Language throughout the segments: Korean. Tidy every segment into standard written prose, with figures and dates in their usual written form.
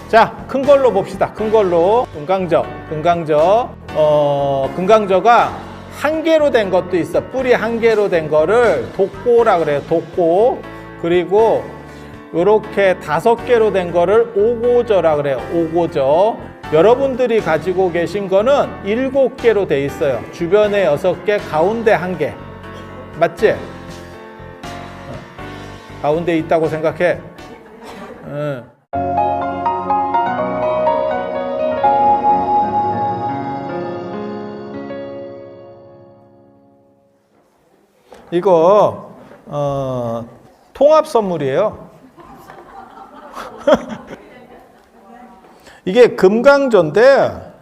자, 큰 걸로 봅시다. 큰 걸로. 금강저가 한 개로 된 것도 있어. 뿌리 한 개로 된 거를 독고라 그래요. 독고. 그리고 요렇게 5개로 된 거를 오고저라 그래요. 오고저. 여러분들이 가지고 계신 거는 7개로 돼 있어요. 주변에 6개, 가운데 1개. 맞지? 가운데 있다고 생각해. 이거 통합 선물이에요. 이게 금강저인데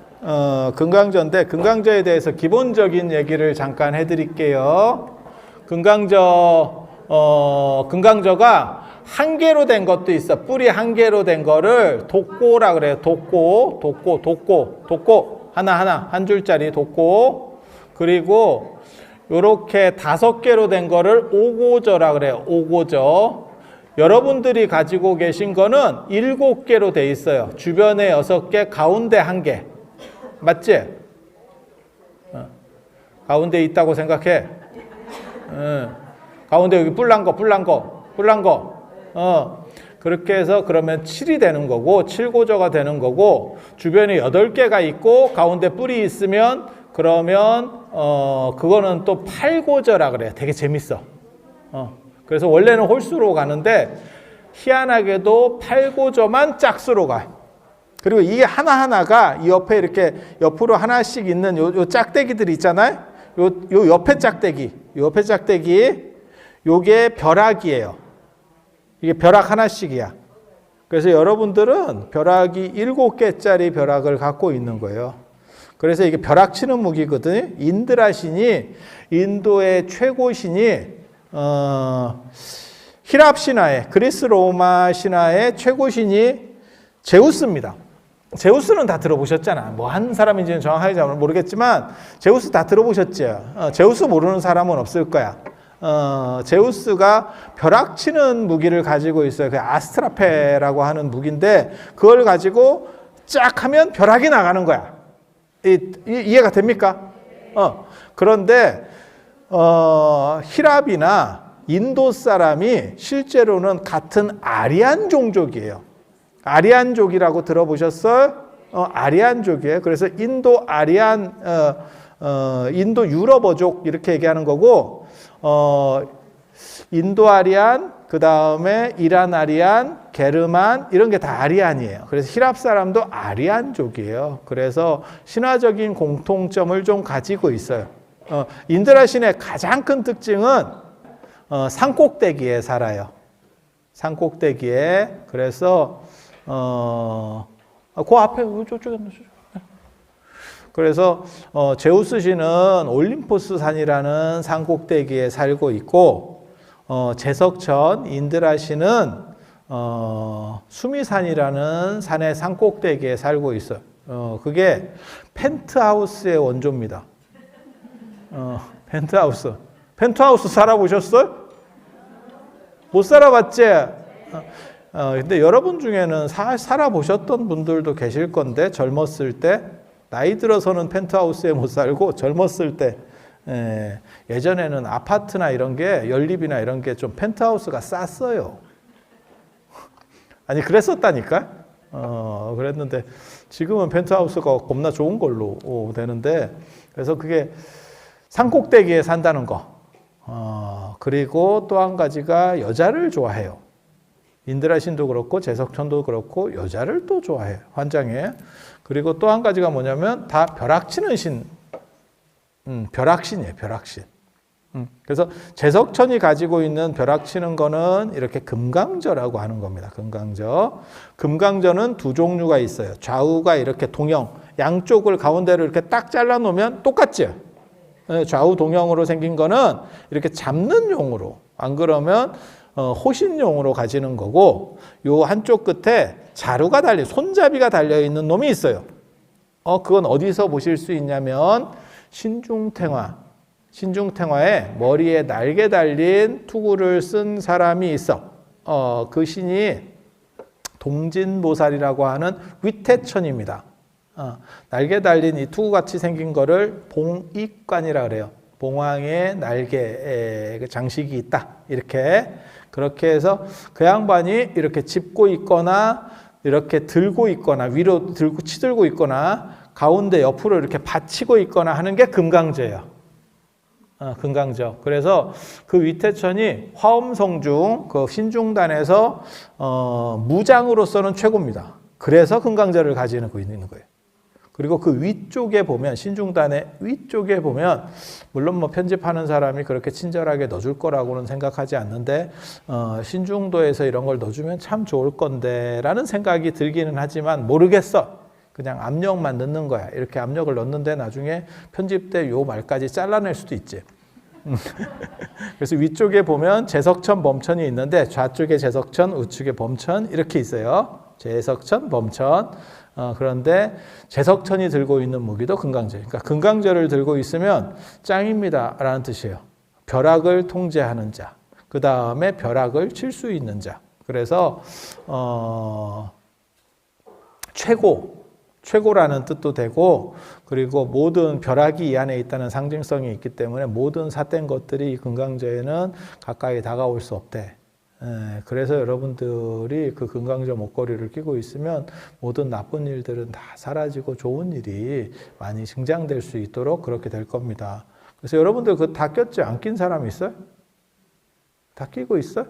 금강저에 대해서 기본적인 얘기를 잠깐 해드릴게요. 금강저가 한 개로 된 것도 있어. 뿌리 한 개로 된 거를 독고라 그래요. 독고. 하나 한 줄짜리 독고. 그리고 요렇게 5개로 된 거를 오고저라 그래요. 오고저. 여러분들이 가지고 계신 거는 7개로 돼 있어요. 주변에 6개, 가운데 1개. 맞지? 가운데 있다고 생각해. 가운데 여기 뿔난 거. 그렇게 해서 그러면 7이 되는 거고, 7고저가 되는 거고, 주변에 8개가 있고, 가운데 뿔이 있으면, 그러면, 그거는 또 8고저라 그래요. 되게 재밌어. 그래서 원래는 홀수로 가는데, 희한하게도 8고저만 짝수로 가. 그리고 이게 하나하나가 이 옆에 이렇게 옆으로 하나씩 있는 요 짝대기들이 있잖아요. 요 옆에 짝대기, 요게 벼락이에요. 이게 벼락 하나씩이야. 그래서 여러분들은 벼락이 7개짜리 벼락을 갖고 있는 거예요. 그래서 이게 벼락 치는 무기거든요. 인드라 신이, 인도의 최고 신이 히랍 신화의, 그리스 로마 신화의 최고 신이 제우스입니다. 제우스는 다 들어보셨잖아. 뭐 한 사람인지는 정확하게 잘 모르겠지만 제우스 다 들어보셨죠. 제우스 모르는 사람은 없을 거야. 제우스가 벼락 치는 무기를 가지고 있어요. 그 아스트라페라고 하는 무기인데 그걸 가지고 쫙 하면 벼락이 나가는 거야. 이해가 됩니까? 그런데 히랍이나 인도 사람이 실제로는 같은 아리안 종족이에요. 아리안족이라고 들어보셨어요? 아리안족이에요. 그래서 인도 아리안, 인도 유럽어족 이렇게 얘기하는 거고, 인도 아리안, 그 다음에 이란 아리안, 게르만 이런 게 다 아리안이에요. 그래서 히랍 사람도 아리안족이에요. 그래서 신화적인 공통점을 좀 가지고 있어요. 인드라 신의 가장 큰 특징은 산꼭대기에 살아요. 산꼭대기에. 그래서 그 앞에 저쪽에 그래서 제우스 신은 올림포스 산이라는 산꼭대기에 살고 있고 제석천 인드라 신은 수미산이라는 산의 산꼭대기에 살고 있어요. 그게 펜트하우스의 원조입니다. 펜트하우스 살아보셨어요? 못 살아봤지? 근데 여러분 중에는 살아보셨던 분들도 계실 건데 젊었을 때 나이 들어서는 펜트하우스에 못 살고 젊었을 때 예전에는 아파트나 이런 게 연립이나 이런 게 좀 펜트하우스가 쌌어요. 아니 그랬었다니까. 그랬는데 지금은 펜트하우스가 겁나 좋은 걸로 되는데 그래서 그게 산꼭대기에 산다는 거. 그리고 또 한 가지가 여자를 좋아해요. 인드라 신도 그렇고 제석천도 그렇고 여자를 또 좋아해요. 환장해. 그리고 또 한 가지가 뭐냐면 다 벼락치는 신. 벼락신이에요. 벼락신. 그래서 제석천이 가지고 있는 벼락치는 거는 이렇게 금강저라고 하는 겁니다. 금강저. 금강저는 두 종류가 있어요. 좌우가 이렇게 동형. 양쪽을 가운데를 이렇게 딱 잘라 놓으면 똑같죠. 좌우 동형으로 생긴 거는 이렇게 잡는 용으로. 안 그러면 호신용으로 가지는 거고 요 한쪽 끝에 자루가 손잡이가 달려있는 놈이 있어요. 그건 어디서 보실 수 있냐면 신중탱화에 머리에 날개 달린 투구를 쓴 사람이 있어. 그 신이 동진보살이라고 하는 위태천입니다. 날개 달린 이 투구같이 생긴 거를 봉익관이라 그래요. 봉황의 날개 장식이 있다. 이렇게 그렇게 해서 그 양반이 이렇게 짚고 있거나 이렇게 들고 있거나 위로 들고 치들고 있거나 가운데 옆으로 이렇게 받치고 있거나 하는 게 금강저예요. 금강저. 그래서 그 위태천이 화엄성중 그 신중단에서 무장으로서는 최고입니다. 그래서 금강저를 가지고 있는 거예요. 그리고 그 위쪽에 보면 신중단의 위쪽에 보면 물론 뭐 편집하는 사람이 그렇게 친절하게 넣어줄 거라고는 생각하지 않는데 신중도에서 이런 걸 넣어주면 참 좋을 건데 라는 생각이 들기는 하지만 모르겠어. 그냥 압력만 넣는 거야. 이렇게 압력을 넣는데 나중에 편집 때 요 말까지 잘라낼 수도 있지. 그래서 위쪽에 보면 제석천, 범천이 있는데 좌쪽에 제석천, 우측에 범천 이렇게 있어요. 제석천, 범천. 그런데 제석천이 들고 있는 무기도 금강저. 그러니까 금강저를 들고 있으면 짱입니다 라는 뜻이에요. 벼락을 통제하는 자. 그 다음에 벼락을 칠 수 있는 자. 그래서 최고라는 뜻도 되고 그리고 모든 벼락이 이 안에 있다는 상징성이 있기 때문에 모든 삿된 것들이 이 금강저에는 가까이 다가올 수 없대. 그래서 여러분들이 그 금강저 목걸이를 끼고 있으면 모든 나쁜 일들은 다 사라지고 좋은 일이 많이 증장될 수 있도록 그렇게 될 겁니다. 그래서 여러분들 그거 다 꼈지? 안 낀 사람 있어요? 다 끼고 있어요?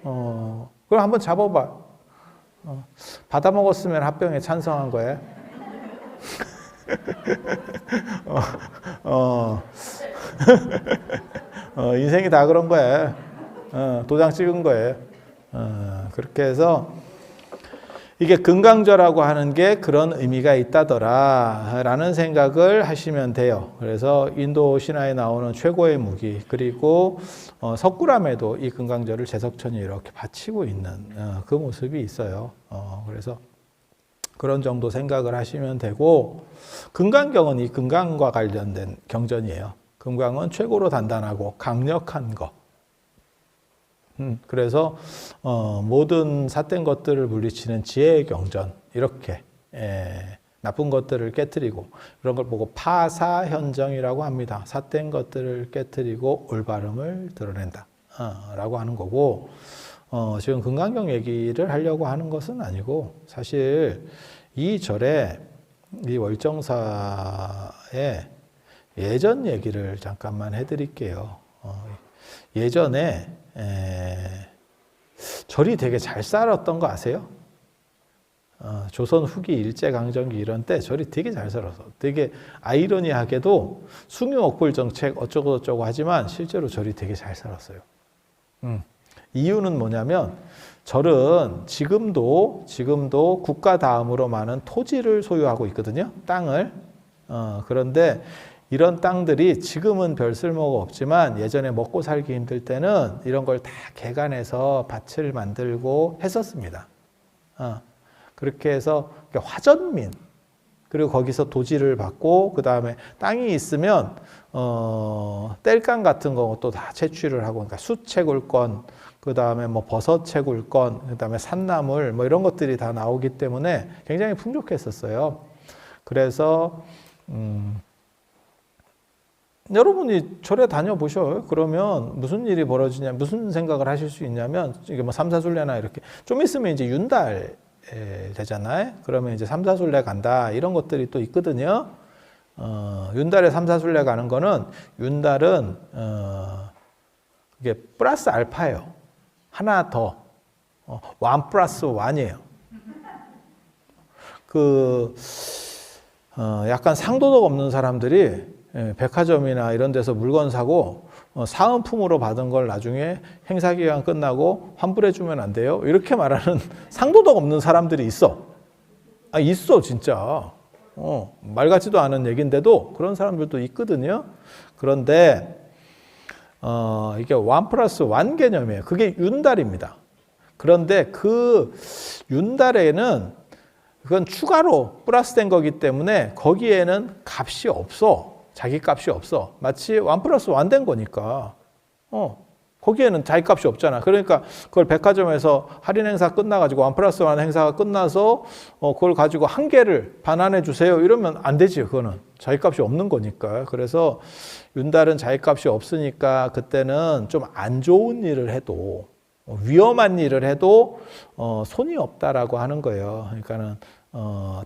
그럼 한번 잡아봐. 받아 먹었으면 합병에 찬성한 거예요. 인생이 다 그런 거예요. 도장 찍은 거예요. 그렇게 해서 이게 금강저라고 하는 게 그런 의미가 있다더라 라는 생각을 하시면 돼요. 그래서 인도 신화에 나오는 최고의 무기 그리고 석굴암에도 이 금강저를 제석천이 이렇게 받치고 있는 그 모습이 있어요. 그래서 그런 정도 생각을 하시면 되고 금강경은 이 금강과 관련된 경전이에요. 금강은 최고로 단단하고 강력한 거. 그래서 모든 삿된 것들을 물리치는 지혜의 경전 이렇게 나쁜 것들을 깨뜨리고 이런 걸 보고 파사현정이라고 합니다. 삿된 것들을 깨뜨리고 올바름을 드러낸다 라고 하는 거고 지금 금강경 얘기를 하려고 하는 것은 아니고 사실 이 절에 이 월정사의 예전 얘기를 잠깐만 해드릴게요. 예전에 절이 되게 잘 살았던 거 아세요? 조선 후기 일제강점기 이런 때 절이 되게 잘 살아서 되게 아이러니하게도 숭유옥불 정책 어쩌고저쩌고 하지만 실제로 절이 되게 잘 살았어요. 이유는 뭐냐면 절은 지금도 국가 다음으로 많은 토지를 소유하고 있거든요. 땅을. 그런데 이런 땅들이 지금은 별 쓸모가 없지만 예전에 먹고 살기 힘들 때는 이런 걸 다 개간해서 밭을 만들고 했었습니다. 그렇게 해서 화전민 그리고 거기서 도지를 받고 그 다음에 땅이 있으면 땔감 같은 것도 다 채취를 하고 그러니까 숯채굴권 그 다음에 뭐 버섯 채굴권 그 다음에 산나물 뭐 이런 것들이 다 나오기 때문에 굉장히 풍족했었어요. 그래서 여러분이 절에 다녀보셔요. 그러면 무슨 일이 벌어지냐, 무슨 생각을 하실 수 있냐면, 이게 뭐 삼사순례나 이렇게, 좀 있으면 이제 윤달 되잖아요. 그러면 이제 삼사순례 간다, 이런 것들이 또 있거든요. 윤달에 삼사순례 가는 거는, 윤달은, 이게 플러스 알파예요. 하나 더. 1 플러스 1이에요. 약간 상도덕 없는 사람들이 백화점이나 이런 데서 물건 사고 사은품으로 받은 걸 나중에 행사기간 끝나고 환불해주면 안 돼요? 이렇게 말하는 상도덕 없는 사람들이 있어. 있어 진짜. 말 같지도 않은 얘기인데도 그런 사람들도 있거든요. 그런데 이게 1 플러스 1 개념이에요. 그게 윤달입니다. 그런데 그 윤달에는 그건 추가로 플러스된 거기 때문에 거기에는 값이 없어. 자기 값이 없어. 마치 1 플러스 1 된 거니까. 거기에는 자기값이 없잖아. 그러니까 그걸 백화점에서 할인 행사 끝나가지고 1+1 행사가 끝나서 그걸 가지고 한 개를 반환해 주세요. 이러면 안 되지. 그거는 자기값이 없는 거니까. 그래서 윤달은 자기값이 없으니까 그때는 좀 안 좋은 일을 해도 위험한 일을 해도 손이 없다라고 하는 거예요. 그러니까는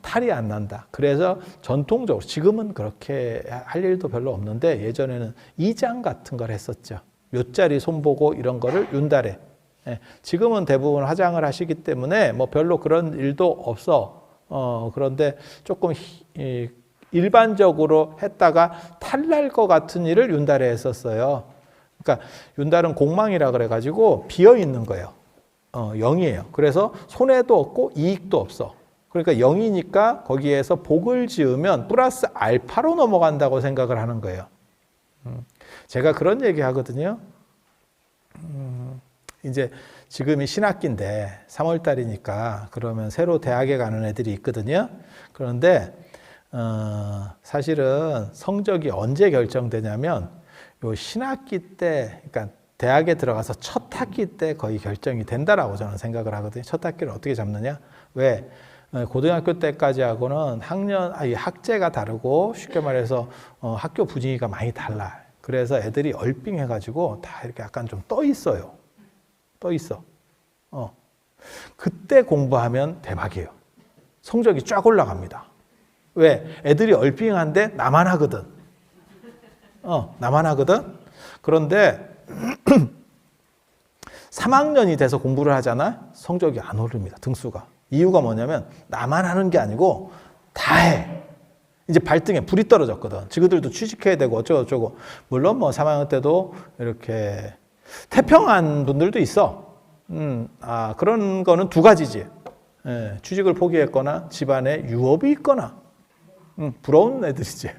탈이 안 난다. 그래서 전통적으로 지금은 그렇게 할 일도 별로 없는데 예전에는 이장 같은 걸 했었죠. 묘자리 손보고 이런 거를 윤달에. 지금은 대부분 화장을 하시기 때문에 뭐 별로 그런 일도 없어. 그런데 조금 일반적으로 했다가 탈날 것 같은 일을 윤달에 했었어요. 그러니까 윤달은 공망이라 그래가지고 비어 있는 거예요. 0이에요. 그래서 손해도 없고 이익도 없어. 그러니까 0이니까 거기에서 복을 지으면 플러스 알파로 넘어간다고 생각을 하는 거예요. 제가 그런 얘기 하거든요. 이제 지금이 신학기인데 3월 달이니까 그러면 새로 대학에 가는 애들이 있거든요. 그런데 사실은 성적이 언제 결정되냐면 요 신학기 때, 그러니까 대학에 들어가서 첫 학기 때 거의 결정이 된다라고 저는 생각을 하거든요. 첫 학기를 어떻게 잡느냐? 왜? 고등학교 때까지 하고는 학제가 다르고 쉽게 말해서 학교 분위기가 많이 달라. 그래서 애들이 얼빙해가지고 다 이렇게 약간 좀 떠 있어요. 떠 있어. 그때 공부하면 대박이에요. 성적이 쫙 올라갑니다. 왜? 애들이 얼빙한데 나만 하거든. 나만 하거든. 그런데 3학년이 돼서 공부를 하잖아. 성적이 안 오릅니다. 등수가. 이유가 뭐냐면 나만 하는 게 아니고 다 해. 이제 발등에 불이 떨어졌거든. 지그들도 취직해야 되고 어쩌고저쩌고. 물론 뭐 3학년 때도 이렇게 태평한 분들도 있어. 그런 거는 두 가지지. 취직을 포기했거나 집안에 유업이 있거나. 부러운 애들이지.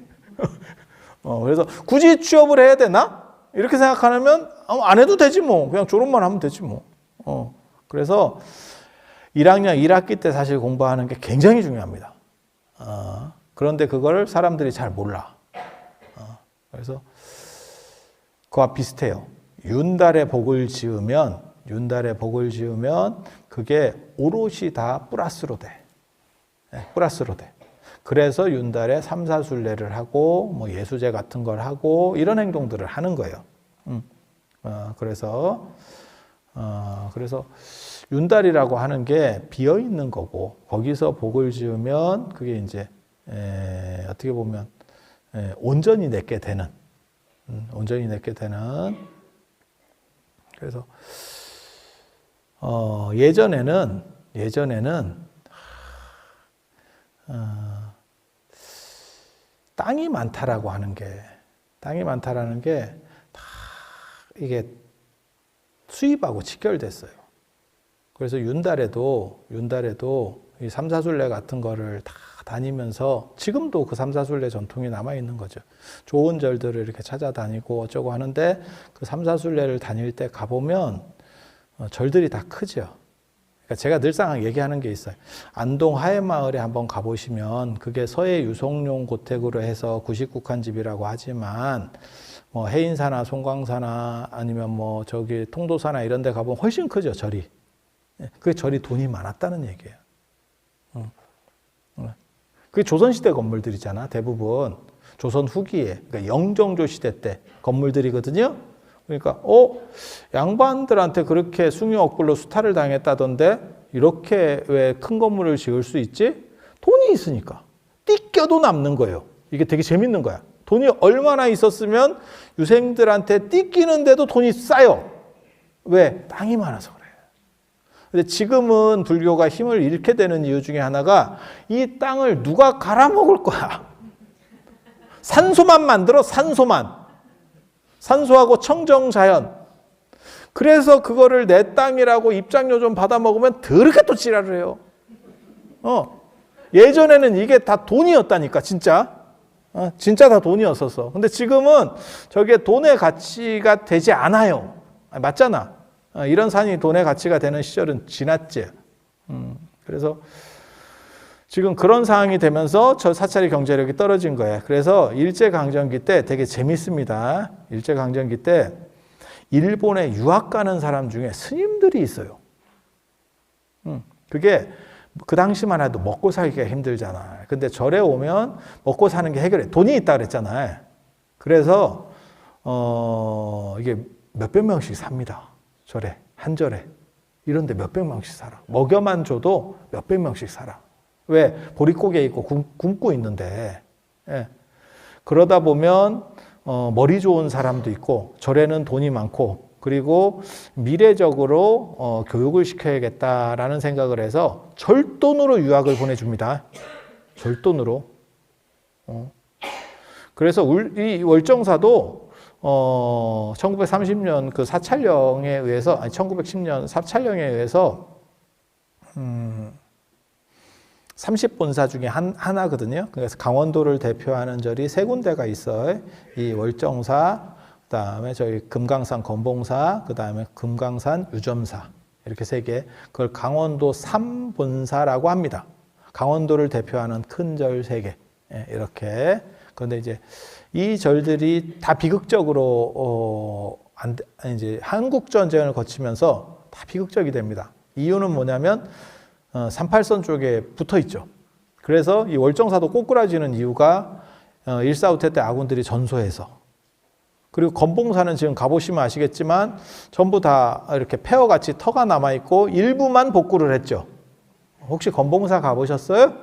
그래서 굳이 취업을 해야 되나? 이렇게 생각하면 안 해도 되지 뭐. 그냥 졸업만 하면 되지 뭐. 그래서 1학년 1학기 때 사실 공부하는 게 굉장히 중요합니다. 그런데 그걸 사람들이 잘 몰라. 그래서 그와 비슷해요. 윤달에 복을 지으면 그게 오롯이 다 플러스로 돼. 플러스로 돼. 그래서 윤달에 삼사순례를 하고 뭐 예수제 같은 걸 하고 이런 행동들을 하는 거예요. 그래서 윤달이라고 하는 게 비어 있는 거고 거기서 복을 지으면 그게 이제 어떻게 보면 온전히 내게 되는 그래서 예전에는 땅이 많다라고 하는 게 다 이게 수입하고 직결됐어요. 그래서 윤달에도 이 삼사순례 같은 거를 다 다니면서 지금도 그 삼사순례 전통이 남아 있는 거죠. 좋은 절들을 이렇게 찾아다니고 어쩌고 하는데 그 삼사순례를 다닐 때 가보면 절들이 다 크죠. 그러니까 제가 늘상 얘기하는 게 있어요. 안동 하회마을에 한번 가보시면 그게 서해 유성룡 고택으로 해서 구식국한 집이라고 하지만 뭐 해인사나 송광사나 아니면 뭐 저기 통도사나 이런 데 가보면 훨씬 크죠, 절이. 그 절이 돈이 많았다는 얘기예요. 그게 조선시대 건물들이잖아, 대부분. 조선 후기에, 그러니까 영정조 시대 때 건물들이거든요. 그러니까, 양반들한테 그렇게 숭유억불로 수탈을 당했다던데, 이렇게 왜 큰 건물을 지을 수 있지? 돈이 있으니까. 띠껴도 남는 거예요. 이게 되게 재밌는 거야. 돈이 얼마나 있었으면 유생들한테 띠끼는데도 돈이 쌓여. 왜? 땅이 많아서 그래. 근데 지금은 불교가 힘을 잃게 되는 이유 중에 하나가 이 땅을 누가 갈아먹을 거야. 산소만 만들어, 산소하고 청정자연. 그래서 그거를 내 땅이라고 입장료 좀 받아먹으면 더럽게 또 지랄을 해요. 예전에는 이게 다 돈이었다니까, 진짜. 진짜 다 돈이었었어. 근데 지금은 저게 돈의 가치가 되지 않아요. 맞잖아. 이런 산이 돈의 가치가 되는 시절은 지났지. 그래서 지금 그런 상황이 되면서 저 사찰의 경제력이 떨어진 거예요. 그래서 일제강점기 때 되게 재밌습니다. 일제강점기 때 일본에 유학 가는 사람 중에 스님들이 있어요. 그게 그 당시만 해도 먹고 살기가 힘들잖아. 근데 절에 오면 먹고 사는 게 해결해. 돈이 있다 그랬잖아요. 그래서 이게 몇백 명씩 삽니다. 절에, 한 절에. 이런데 몇백 명씩 살아. 먹여만 줘도 몇백 명씩 살아. 왜? 보릿고개 있고 굶고 있는데. 예. 그러다 보면 머리 좋은 사람도 있고 절에는 돈이 많고 그리고 미래적으로 교육을 시켜야겠다라는 생각을 해서 절돈으로 유학을 보내줍니다. 절돈으로. 그래서 이 월정사도 1930년 그 사찰령에 의해서 1910년 사찰령에 의해서 30본사 중에 하나거든요. 그래서 강원도를 대표하는 절이 세 군데가 있어요. 이 월정사, 그다음에 저희 금강산 건봉사, 그다음에 금강산 유점사 이렇게 세 개. 그걸 강원도 삼본사라고 합니다. 강원도를 대표하는 큰 절 세 개. 이렇게. 그런데 이제 이 절들이 다 비극적으로 이제 한국 전쟁을 거치면서 다 비극적이 됩니다. 이유는 뭐냐면 38선 쪽에 붙어 있죠. 그래서 이 월정사도 꼬꾸라지는 이유가 145태 때 아군들이 전소해서. 그리고 건봉사는 지금 가보시면 아시겠지만 전부 다 이렇게 폐허같이 터가 남아있고 일부만 복구를 했죠. 혹시 건봉사 가보셨어요?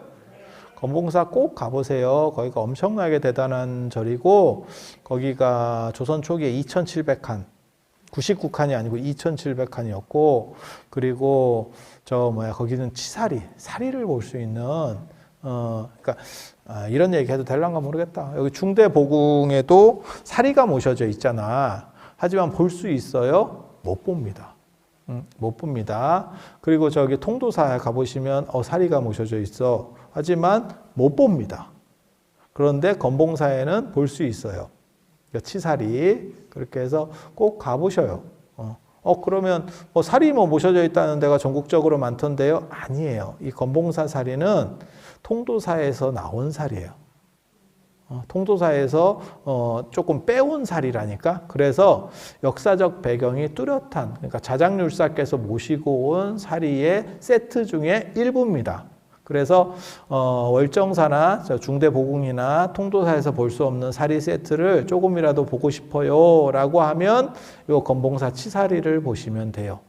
건봉사 꼭 가보세요. 거기가 엄청나게 대단한 절이고 거기가 조선 초기에 2700칸, 99칸이 아니고 2700칸이었고 그리고 거기는 사리를 볼 수 있는 그러니까 이런 얘기 해도 될란가 모르겠다. 여기 중대보궁에도 사리가 모셔져 있잖아. 하지만 볼 수 있어요? 못 봅니다. 못 봅니다. 그리고 저기 통도사에 가보시면 사리가 모셔져 있어. 하지만 못 봅니다. 그런데 건봉사에는 볼 수 있어요. 치사리. 그렇게 해서 꼭 가보셔요. 그러면 사리 모셔져 있다는 데가 전국적으로 많던데요? 아니에요. 이 건봉사 사리는 통도사에서 나온 사리예요. 통도사에서 조금 빼온 사리라니까. 그래서 역사적 배경이 뚜렷한, 그러니까 자장률사께서 모시고 온 사리의 세트 중에 일부입니다. 그래서 월정사나 중대보궁이나 통도사에서 볼 수 없는 사리 세트를 조금이라도 보고 싶어요 라고 하면 이 건봉사 치사리를 보시면 돼요.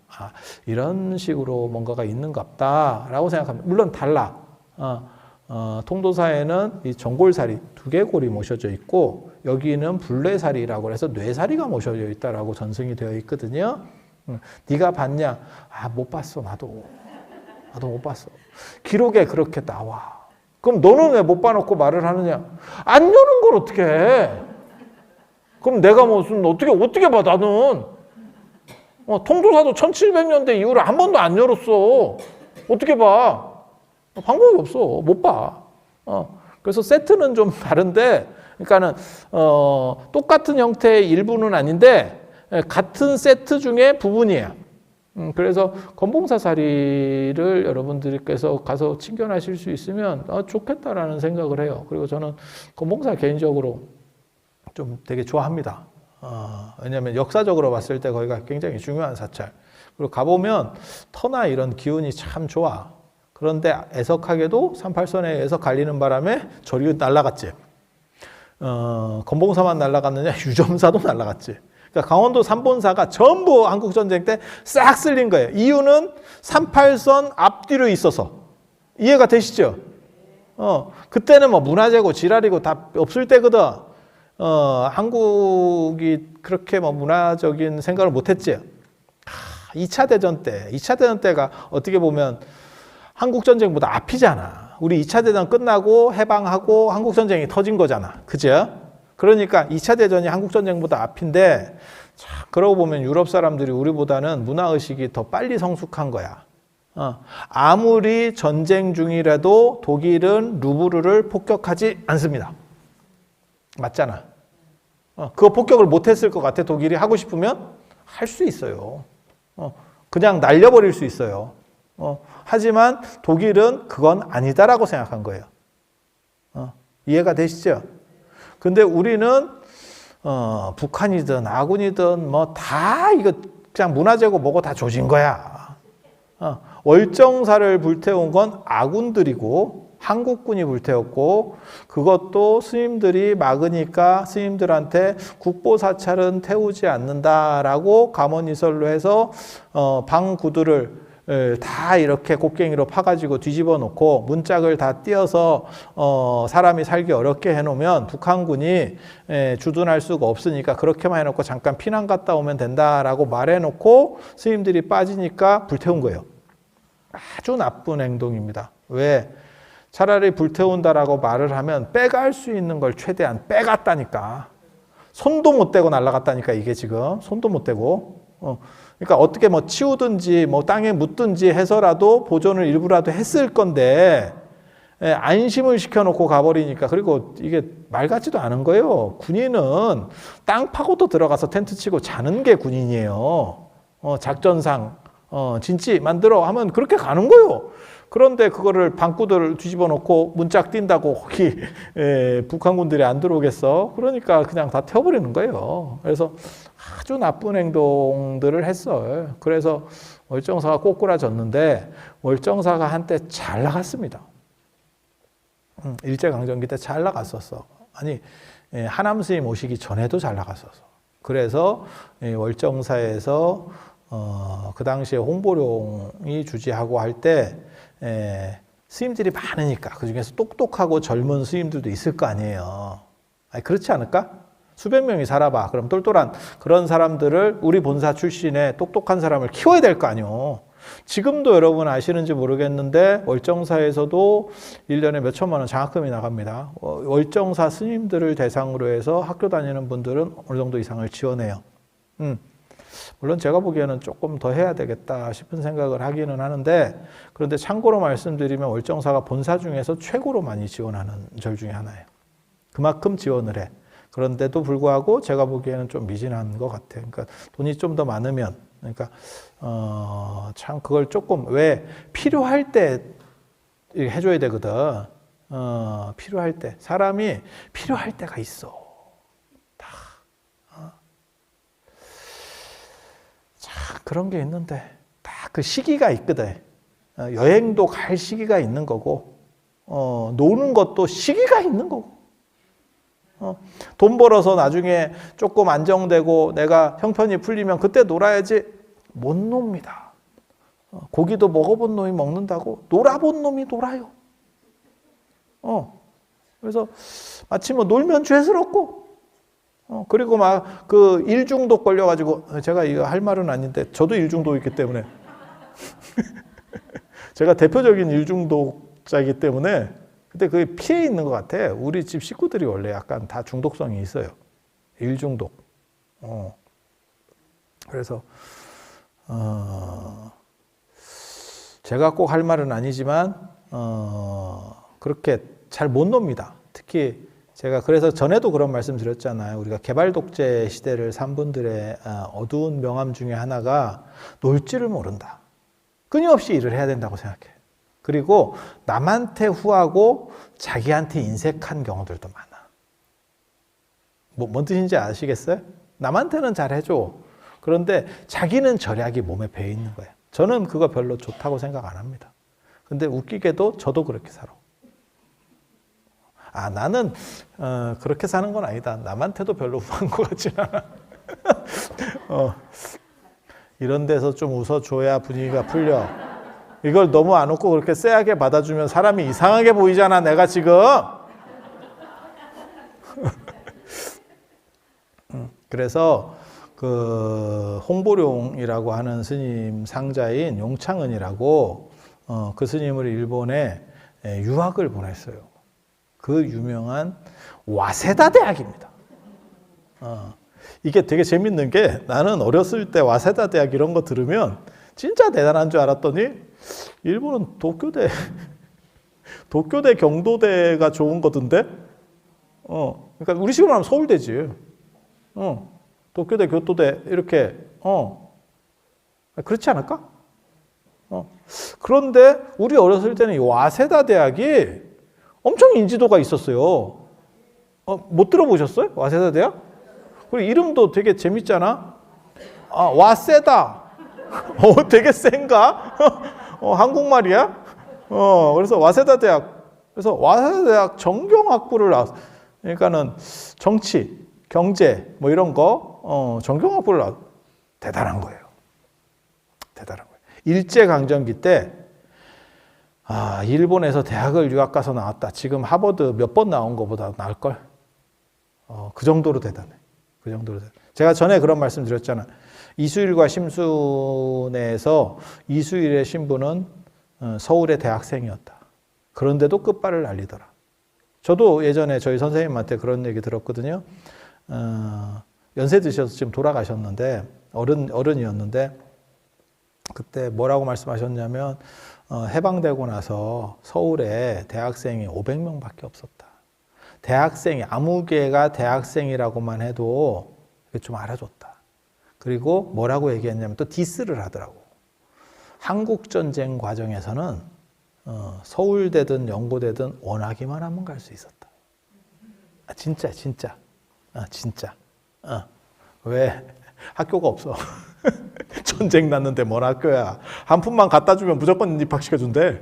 이런 식으로 뭔가가 있는갑다 라고 생각합니다. 물론 달라. 통도사에는 이 전골사리, 두개골이 모셔져 있고 여기는 불뇌사리라고 해서 뇌사리가 모셔져 있다라고 전승이 되어 있거든요. 네가 봤냐? 못 봤어. 나도 못 봤어. 기록에 그렇게 나와. 그럼 너는 왜 못 봐놓고 말을 하느냐? 안 여는 걸 어떻게 해? 그럼 내가 무슨 어떻게 봐 나는? 통도사도 1700년대 이후로 한 번도 안 열었어. 어떻게 봐? 방법이 없어. 못 봐. 그래서 세트는 좀 다른데, 그러니까는 똑같은 형태의 일부는 아닌데 같은 세트 중에 부분이에요. 그래서 건봉사사리를 여러분들께서 가서 친견하실 수 있으면 좋겠다라는 생각을 해요. 그리고 저는 건봉사 개인적으로 좀 되게 좋아합니다. 왜냐하면 역사적으로 봤을 때 거기가 굉장히 중요한 사찰. 그리고 가보면 터나 이런 기운이 참 좋아. 그런데 애석하게도 38선에 의해서 갈리는 바람에 절이 날아갔지. 건봉사만 날아갔느냐? 유점사도 날아갔지. 그러니까 강원도 삼본사가 전부 한국전쟁 때 싹 쓸린 거예요. 이유는 38선 앞뒤로 있어서. 이해가 되시죠? 그때는 문화재고 지랄이고 다 없을 때거든. 한국이 그렇게 문화적인 생각을 못 했지. 2차 대전 때가 어떻게 보면 한국전쟁보다 앞이잖아. 우리 2차 대전 끝나고 해방하고 한국전쟁이 터진 거잖아. 그죠? 그러니까 2차 대전이 한국전쟁보다 앞인데, 그러고 보면 유럽 사람들이 우리보다는 문화의식이 더 빨리 성숙한 거야. 아무리 전쟁 중이라도 독일은 루브르를 폭격하지 않습니다. 맞잖아. 그 폭격을 못했을 것 같아. 독일이 하고 싶으면 할 수 있어요. 그냥 날려버릴 수 있어요. 하지만 독일은 그건 아니다라고 생각한 거예요. 이해가 되시죠? 근데 우리는 북한이든 아군이든 뭐 다 이거 그냥 문화재고 뭐고 다 조진 거야. 월정사를 불태운 건 아군들이고 한국군이 불태웠고 그것도 스님들이 막으니까 스님들한테 국보사찰은 태우지 않는다라고 감언이설로 해서 방구들을 다 이렇게 곡괭이로 파가지고 뒤집어 놓고 문짝을 다 띄어서 사람이 살기 어렵게 해놓으면 북한군이 주둔할 수가 없으니까 그렇게만 해놓고 잠깐 피난 갔다 오면 된다라고 말해놓고 스님들이 빠지니까 불태운 거예요. 아주 나쁜 행동입니다. 왜? 차라리 불태운다라고 말을 하면 빼갈 수 있는 걸 최대한 빼갔다니까. 손도 못 대고 날아갔다니까 이게 지금 손도 못 대고. 그러니까 어떻게 뭐 치우든지 뭐 땅에 묻든지 해서라도 보존을 일부라도 했을 건데 안심을 시켜놓고 가버리니까 그리고 이게 말 같지도 않은 거예요. 군인은 땅 파고도 들어가서 텐트 치고 자는 게 군인이에요. 작전상 진지 만들어 하면 그렇게 가는 거예요. 그런데 그거를 방구들을 뒤집어 놓고 문짝 띈다고 거기 북한군들이 안 들어오겠어? 그러니까 그냥 다 태워버리는 거예요. 그래서 아주 나쁜 행동들을 했어요. 그래서 월정사가 꼬꾸라졌는데 월정사가 한때 잘 나갔습니다. 일제강점기 때 잘 나갔었어. 아니 하남 스님 오시기 전에도 잘 나갔었어. 그래서 월정사에서 그 당시에 홍보룡이 주지하고 할 때 스님들이 많으니까 그중에서 똑똑하고 젊은 스님들도 있을 거 아니에요. 아니, 그렇지 않을까? 수백 명이 살아봐. 그럼 똘똘한 그런 사람들을 우리 본사 출신의 똑똑한 사람을 키워야 될 거 아니에요. 지금도 여러분 아시는지 모르겠는데 월정사에서도 1년에 몇 천만 원 장학금이 나갑니다. 월정사 스님들을 대상으로 해서 학교 다니는 분들은 어느 정도 이상을 지원해요. 물론 제가 보기에는 조금 더 해야 되겠다 싶은 생각을 하기는 하는데 그런데 참고로 말씀드리면 월정사가 본사 중에서 최고로 많이 지원하는 절 중에 하나예요. 그만큼 지원을 해. 그런데도 불구하고 제가 보기에는 좀 미진한 것 같아요. 그러니까 돈이 좀 더 많으면 그러니까 참 그걸 조금 왜 필요할 때 해줘야 되거든. 필요할 때 사람이 필요할 때가 있어. 그런 게 있는데 다 그 시기가 있거든. 여행도 갈 시기가 있는 거고 노는 것도 시기가 있는 거고 돈 벌어서 나중에 조금 안정되고 내가 형편이 풀리면 그때 놀아야지 못 놉니다. 고기도 먹어본 놈이 먹는다고 놀아본 놈이 놀아요. 그래서 마치 뭐 놀면 죄스럽고 그리고 막 그 일중독 걸려가지고 제가 이거 할 말은 아닌데 저도 일중독 있기 때문에 제가 대표적인 일중독자이기 때문에 근데 그게 피해 있는 것 같아. 우리 집 식구들이 원래 약간 다 중독성이 있어요. 일중독. 그래서 제가 꼭 할 말은 아니지만 그렇게 잘 못 놉니다. 특히 제가 그래서 전에도 그런 말씀 드렸잖아요. 우리가 개발 독재 시대를 산 분들의 어두운 명암 중에 하나가 놀 줄을 모른다. 끊임없이 일을 해야 된다고 생각해. 그리고 남한테 후하고 자기한테 인색한 경우들도 많아. 뭔 뜻인지 아시겠어요? 남한테는 잘 해줘. 그런데 자기는 절약이 몸에 배어 있는 거예요. 저는 그거 별로 좋다고 생각 안 합니다. 근데 웃기게도 저도 그렇게 살아. 나는 그렇게 사는 건 아니다. 남한테도 별로 후한 것 같진 않아. 이런 데서 좀 웃어줘야 분위기가 풀려. 이걸 너무 안 웃고 그렇게 쎄하게 받아주면 사람이 이상하게 보이잖아, 내가 지금. 그래서 그 홍보룡이라고 하는 스님 상자인 용창은이라고 그 스님을 일본에 유학을 보냈어요. 그 유명한 와세다 대학입니다. 이게 되게 재밌는 게 나는 어렸을 때 와세다 대학 이런 거 들으면 진짜 대단한 줄 알았더니 일본은 도쿄대 경도대가 좋은 거던데. 그러니까 우리 식으로 하면 서울대지. 도쿄대 교토대 이렇게 그렇지 않을까? 그런데 우리 어렸을 때는 이 와세다 대학이 엄청 인지도가 있었어요. 못 들어보셨어요? 와세다 대학? 그리고 이름도 되게 재밌잖아. 와세다. 되게 센가? 한국말이야? 그래서 와세다 대학. 그래서 와세다 대학 정경학부를 나왔어. 그러니까는 정치, 경제 뭐 이런 거 정경학부를 나왔어. 대단한 거예요. 대단한 거예요. 일제강점기 때 일본에서 대학을 유학 가서 나왔다. 지금 하버드 몇 번 나온 것보다 나을걸? 그 정도로 대단해. 그 정도로 대단해. 제가 전에 그런 말씀 드렸잖아. 이수일과 심순에서 이수일의 신부는 서울의 대학생이었다. 그런데도 끝발을 날리더라. 저도 예전에 저희 선생님한테 그런 얘기 들었거든요. 연세 드셔서 지금 돌아가셨는데 어른이었는데 그때 뭐라고 말씀하셨냐면 해방되고 나서 서울에 대학생이 500명밖에 없었다. 대학생이 아무개가 대학생이라고만 해도 좀 알아줬다. 그리고 뭐라고 얘기했냐면 또 디스를 하더라고. 한국전쟁 과정에서는 서울대든 연고대든 원하기만 하면 갈 수 있었다. 진짜. 왜? 학교가 없어. 전쟁 났는데 뭔 학교야. 한 푼만 갖다 주면 무조건 입학시켜준대.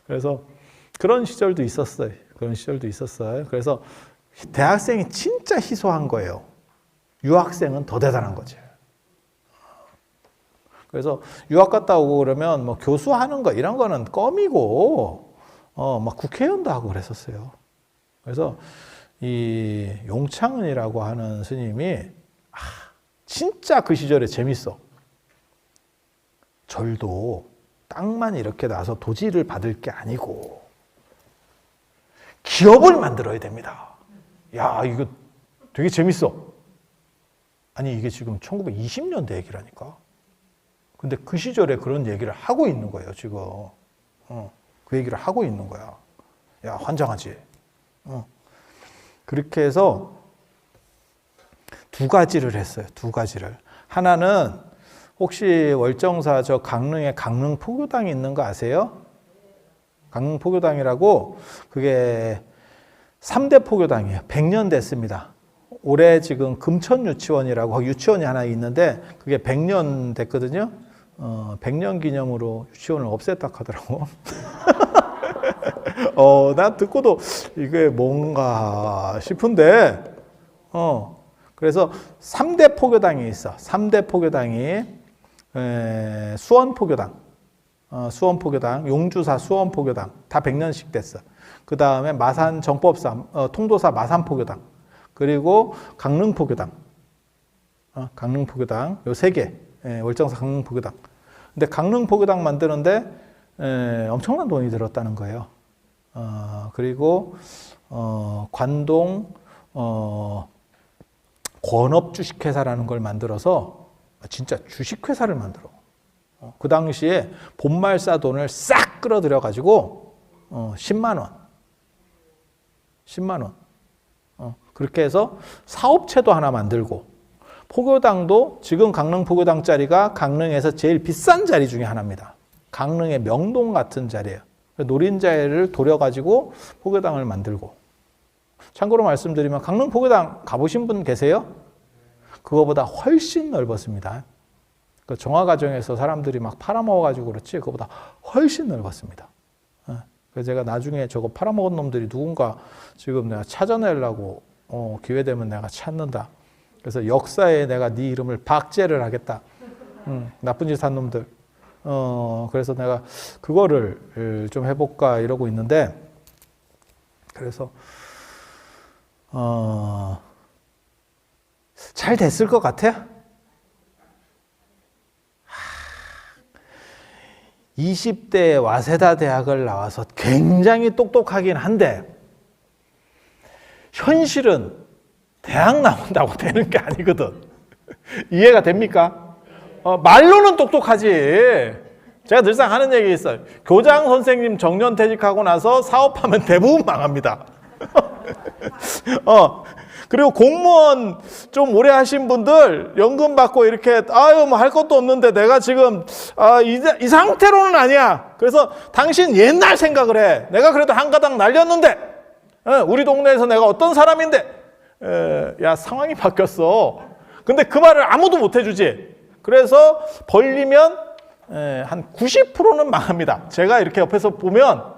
그래서 그런 시절도 있었어요. 그래서 대학생이 진짜 희소한 거예요. 유학생은 더 대단한 거지. 그래서 유학 갔다 오고 그러면 뭐 교수하는 거 이런 거는 껌이고 막 국회의원도 하고 그랬었어요. 그래서 이 용창은이라고 하는 스님이 진짜 그 시절에 재밌어. 절도 땅만 이렇게 나서 도지를 받을 게 아니고 기업을 만들어야 됩니다. 야, 이거 되게 재밌어. 아니 이게 지금 1920년대 얘기라니까. 근데 그 시절에 그런 얘기를 하고 있는 거예요, 지금. 그 얘기를 하고 있는 거야. 야, 환장하지. 그렇게 해서 두 가지를 했어요. 두 가지를. 하나는 혹시 월정사 저 강릉에 강릉 포교당이 있는 거 아세요? 강릉 포교당이라고 그게 3대 포교당이에요. 100년 됐습니다. 올해 지금 금천유치원이라고 유치원이 하나 있는데 그게 100년 됐거든요. 100년 기념으로 유치원을 없앴다 하더라고. 난 듣고도 이게 뭔가 싶은데, 그래서 3대 포교당이 있어. 3대 포교당이, 수원포교당, 용주사 수원포교당, 다 100년씩 됐어. 그 다음에 마산 정법사, 통도사 마산포교당, 그리고 강릉포교당, 요 세 개, 월정사 강릉포교당. 근데 강릉포교당 만드는데 엄청난 돈이 들었다는 거예요. 그리고 관동 권업 주식회사라는 걸 만들어서 진짜 주식회사를 만들어. 그 당시에 본말사 돈을 싹 끌어들여 가지고 10만 원. 10만 원. 그렇게 해서 사업체도 하나 만들고 포교당도 지금 강릉 포교당 자리가 강릉에서 제일 비싼 자리 중에 하나입니다. 강릉의 명동 같은 자리예요. 노린자리를 도려가지고 포교당을 만들고. 참고로 말씀드리면 강릉 포교당 가보신 분 계세요? 그거보다 훨씬 넓었습니다. 그 정화과정에서 사람들이 막 팔아먹어가지고 그렇지 그거보다 훨씬 넓었습니다. 그래서 제가 나중에 저거 팔아먹은 놈들이 누군가 지금 내가 찾아내려고 기회되면 내가 찾는다. 그래서 역사에 내가 네 이름을 박제를 하겠다. 나쁜 짓 한 놈들. 그래서 내가 그거를 좀 해볼까 이러고 있는데, 그래서, 잘 됐을 것 같아요? 20대에 와세다 대학을 나와서 굉장히 똑똑하긴 한데, 현실은 대학 나온다고 되는 게 아니거든. 이해가 됩니까? 말로는 똑똑하지. 제가 늘상 하는 얘기 있어요. 교장 선생님 정년퇴직하고 나서 사업하면 대부분 망합니다. 그리고 공무원 좀 오래 하신 분들 연금 받고 이렇게 뭐 할 것도 없는데 내가 지금 이 상태로는 아니야. 그래서 당신 옛날 생각을 해. 내가 그래도 한 가닥 날렸는데 우리 동네에서 내가 어떤 사람인데 야, 상황이 바뀌었어. 근데 그 말을 아무도 못 해주지. 그래서 벌리면 한 90%는 망합니다. 제가 이렇게 옆에서 보면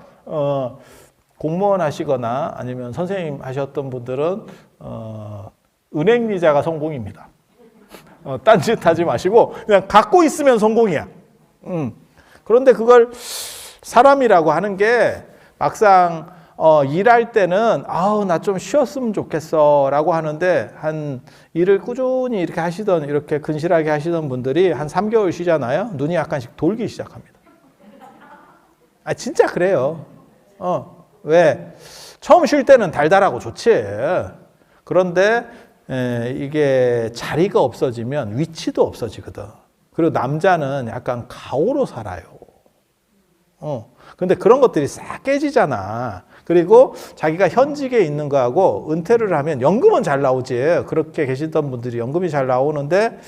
공무원 하시거나 아니면 선생님 하셨던 분들은 은행이자가 성공입니다. 딴짓 하지 마시고 그냥 갖고 있으면 성공이야. 그런데 그걸 사람이라고 하는 게 막상 일할 때는 아우 나 좀 쉬었으면 좋겠어 라고 하는데 한 일을 꾸준히 이렇게 근실하게 하시던 분들이 한 3개월 쉬잖아요. 눈이 약간씩 돌기 시작합니다. 아 진짜 그래요. 왜? 처음 쉴 때는 달달하고 좋지. 그런데 이게 자리가 없어지면 위치도 없어지거든. 그리고 남자는 약간 가오로 살아요. 근데 그런 것들이 싹 깨지잖아. 그리고 자기가 현직에 있는 거하고 은퇴를 하면 연금은 잘 나오지. 그렇게 계시던 분들이 연금이 잘 나오는데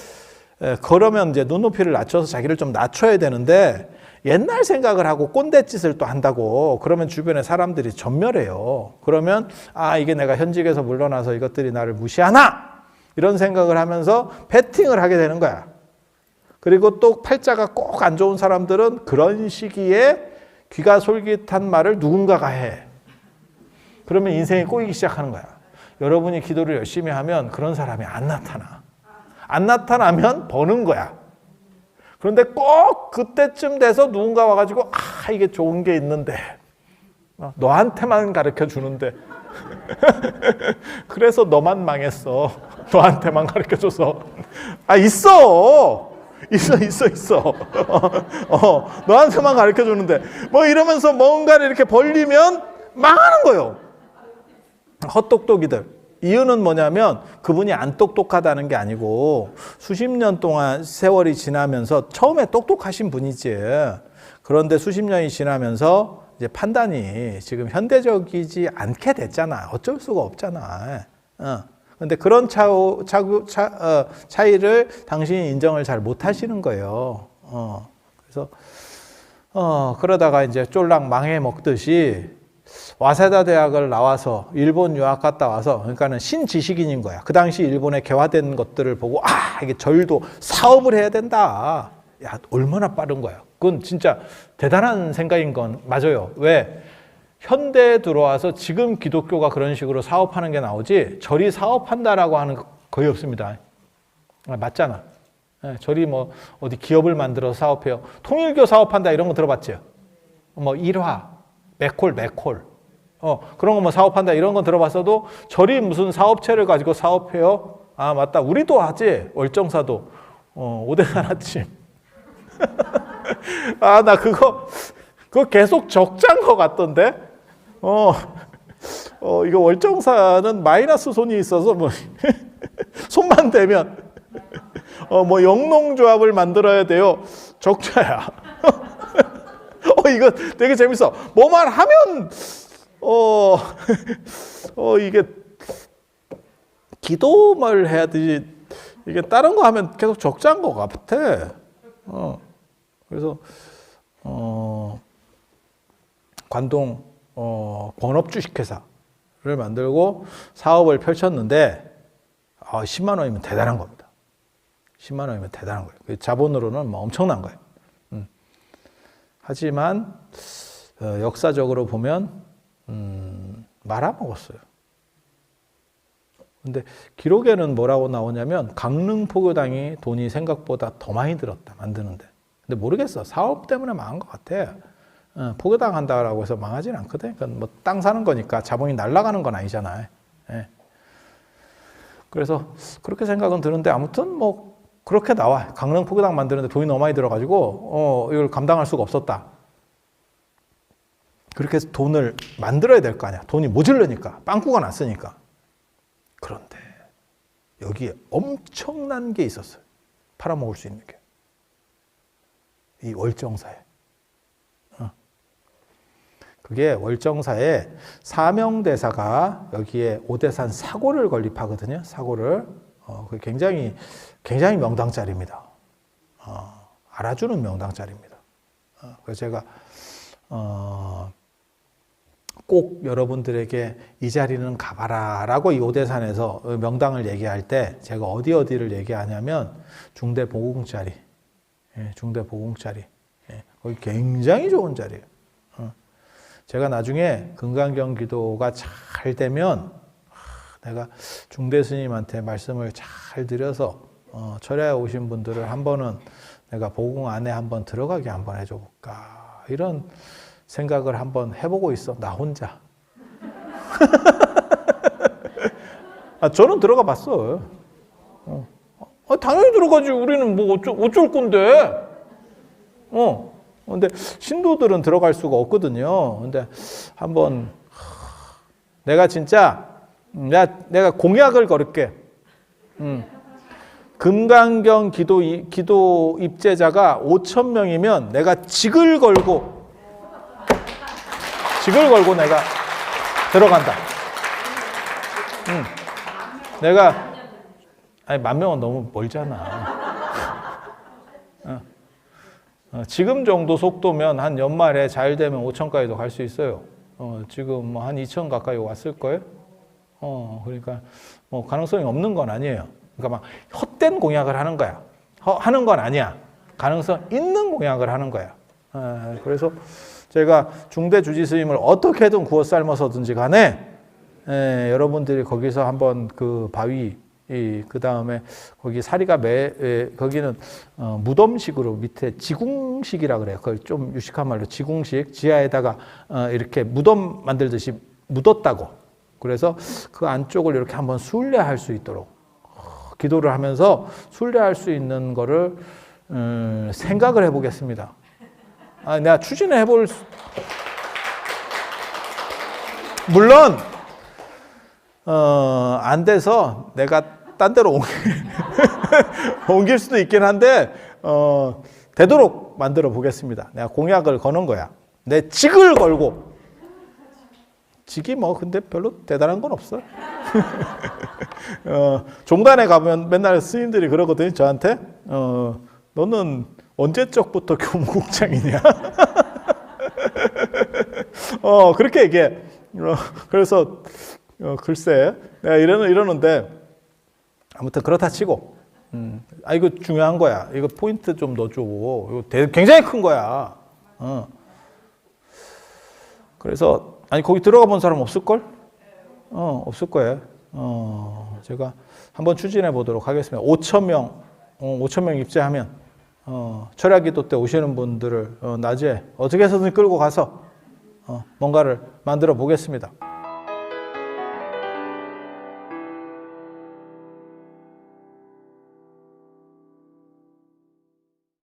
그러면 이제 눈높이를 낮춰서 자기를 좀 낮춰야 되는데 옛날 생각을 하고 꼰대짓을 또 한다고 그러면 주변에 사람들이 전멸해요. 그러면 아 이게 내가 현직에서 물러나서 이것들이 나를 무시하나? 이런 생각을 하면서 배팅을 하게 되는 거야. 그리고 또 팔자가 꼭 안 좋은 사람들은 그런 시기에 귀가 솔깃한 말을 누군가가 해. 그러면 인생이 꼬이기 시작하는 거야. 여러분이 기도를 열심히 하면 그런 사람이 안 나타나. 안 나타나면 버는 거야. 그런데 꼭 그때쯤 돼서 누군가 와가지고 아 이게 좋은 게 있는데 너한테만 가르쳐 주는데 그래서 너만 망했어. 너한테만 가르쳐 줘서. 아 있어. 너한테만 가르쳐 주는데 뭐 이러면서 뭔가를 이렇게 벌리면 망하는 거예요. 헛똑똑이들. 이유는 뭐냐면 그분이 안 똑똑하다는 게 아니고 수십 년 동안 세월이 지나면서 처음에 똑똑하신 분이지. 그런데 수십 년이 지나면서 이제 판단이 지금 현대적이지 않게 됐잖아. 어쩔 수가 없잖아. 근데 그런 차이를 당신이 인정을 잘 못 하시는 거예요. 그래서 그러다가 이제 쫄랑 망해 먹듯이 와세다 대학을 나와서 일본 유학 갔다 와서 그러니까는 신지식인인 거야. 그 당시 일본에 개화된 것들을 보고 아 이게 절도 사업을 해야 된다. 야 얼마나 빠른 거야. 그건 진짜 대단한 생각인 건 맞아요. 왜? 현대에 들어와서 지금 기독교가 그런 식으로 사업하는 게 나오지 절이 사업한다라고 하는 거 거의 없습니다. 맞잖아. 절이 뭐 어디 기업을 만들어서 사업해요. 통일교 사업한다 이런 거 들어봤죠? 뭐 일화, 맥콜 그런 거 뭐 사업한다 이런 건 들어봤어도 절이 무슨 사업체를 가지고 사업해요? 아 맞다. 우리도 하지. 월정사도 오대산 아침. 아 나 그거 계속 적자인 것 같던데. 이거 월정사는 마이너스 손이 있어서 뭐 손만 대면 뭐 영농조합을 만들어야 돼요. 적자야. 이거 되게 재밌어. 뭐만 하면 이게 기도를 해야 되지. 이게 다른 거 하면 계속 적자인 것 같아. 그래서 관동 권업주식회사를 만들고 사업을 펼쳤는데 10만 원이면 대단한 겁니다. 10만 원이면 대단한 거예요. 그 자본으로는 뭐 엄청난 거예요. 하지만 역사적으로 보면 말아먹었어요. 근데 기록에는 뭐라고 나오냐면 강릉포교당이 돈이 생각보다 더 많이 들었다 만드는데. 근데 모르겠어. 사업 때문에 망한 것 같아. 포교당 한다고 해서 망하진 않거든. 그건 뭐 땅 사는 거니까 자본이 날아가는 건 아니잖아요. 예. 그래서 그렇게 생각은 드는데 아무튼 뭐 그렇게 나와. 강릉 포교당 만드는데 돈이 너무 많이 들어가지고 이걸 감당할 수가 없었다. 그렇게 해서 돈을 만들어야 될 거 아니야. 돈이 모자르니까. 빵꾸가 났으니까. 그런데 여기에 엄청난 게 있었어요. 팔아먹을 수 있는 게. 이 월정사에. 그게 월정사에 사명대사가 여기에 오대산 사고를 건립하거든요. 사고를. 그게 굉장히 명당짜리입니다. 알아주는 명당짜리입니다. 그래서 제가 꼭 여러분들에게 이 자리는 가봐라 라고 이 오대산에서 명당을 얘기할 때 제가 어디를 얘기하냐면 중대보궁자리, 중대보궁자리, 거기 굉장히 좋은 자리예요. 제가 나중에 금강경 기도가 잘 되면 내가 중대 스님한테 말씀을 잘 드려서 철야에 오신 분들을 한 번은 내가 보궁 안에 한번 들어가게 한번 해줘 볼까 이런 생각을 한번 해보고 있어. 나 혼자. 저는 들어가 봤어요. 당연히 들어가지. 우리는 뭐 어쩔 건데. 근데 신도들은 들어갈 수가 없거든요. 근데 한번 내가 진짜 내가 공약을 걸을게. 금강경 기도 입제자가 5,000명이면 내가 직을 걸고 내가 들어간다. 내가 아니 10,000명은 너무 멀잖아. 지금 정도 속도면 한 연말에 잘 되면 5,000까지도 갈 수 있어요. 지금 뭐 한 2,000 가까이 왔을 거예요. 그러니까 뭐 가능성이 없는 건 아니에요. 그러니까 막 헛된 공약을 하는 거야. 하는 건 아니야. 가능성 있는 공약을 하는 거야. 그래서 제가 중대 주지 스님을 어떻게든 구워 삶아서든지 간에 여러분들이 거기서 한번 그 바위 그 다음에 거기 사리가 거기는 무덤식으로 밑에 지궁식이라 그래요. 그걸 좀 유식한 말로 지궁식 지하에다가 이렇게 무덤 만들듯이 묻었다고. 그래서 그 안쪽을 이렇게 한번 순례할 수 있도록 기도를 하면서 순례할 수 있는 거를 생각을 해보겠습니다. 내가 추진해 볼 물론 안 돼서 내가 딴 데로 옮길 수도 있긴 한데 되도록 만들어 보겠습니다. 내가 공약을 거는 거야. 내 직을 걸고. 직이 뭐 근데 별로 대단한 건 없어. 종단에 가면 맨날 스님들이 그러거든요. 저한테 너는 언제적부터 교무국장이냐. 그렇게 얘기해. 그래서 글쎄 내가 이러는데 아무튼 그렇다 치고 이거 중요한 거야. 이거 포인트 좀 넣어줘. 이거 굉장히 큰 거야. 그래서 거기 들어가 본 사람 없을걸? 없을 거예요. 제가 한번 추진해 보도록 하겠습니다. 5,000명 입제하면 철야기도 때 오시는 분들을 낮에 어떻게 해서든 끌고 가서 뭔가를 만들어 보겠습니다.